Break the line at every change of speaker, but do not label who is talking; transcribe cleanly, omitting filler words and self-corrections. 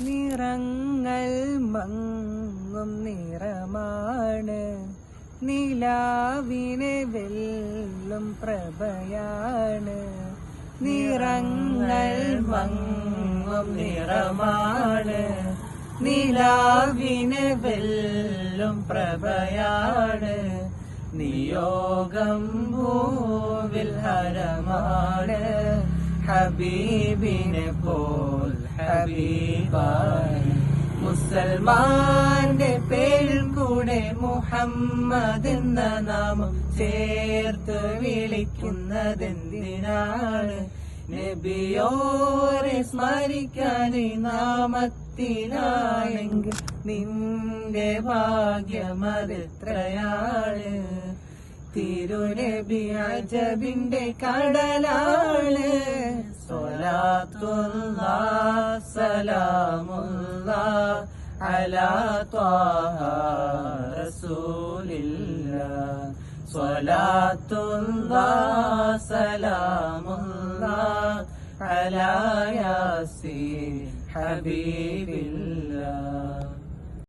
നിറങ്ങൾ മങ്ങും നിറമാണ്, നിലാവിനെ വെല്ലും പ്രഭയാണ്. നിറങ്ങൾ മങ്ങും നിറമാണ്, നിലാവിനെ വെല്ലും പ്രഭയാണ്. നിയോഗം ഭൂവിൽ ഹരമാണ്, ഹബീബിനെ പോൽ ഹബീബാണ്. മുസൽമാന്റെ പേരിൽ കൂടെ മുഹമ്മദ് എന്ന നാമം ചേർത്ത് വിളിക്കുന്നതെന്തിനാണ്? നബിയോരെ സ്മരിക്കാൻ നാമത്തിനായെങ്കിൽ നിന്റെ ഭാഗ്യമതെത്രയാണ്? തിരുനബി അജബിന്റെ കടലാണ്. സ്വലാത്തുല്ലാഹ് സലാമുല്ലാഹ് അലാ ത്വാഹ റസൂലില്ലാഹ്. സ്വലാത്തുല്ലാഹ് സലാമുല്ലാഹ് അലാ യാസീൻ ഹബീബില്ലാഹ്.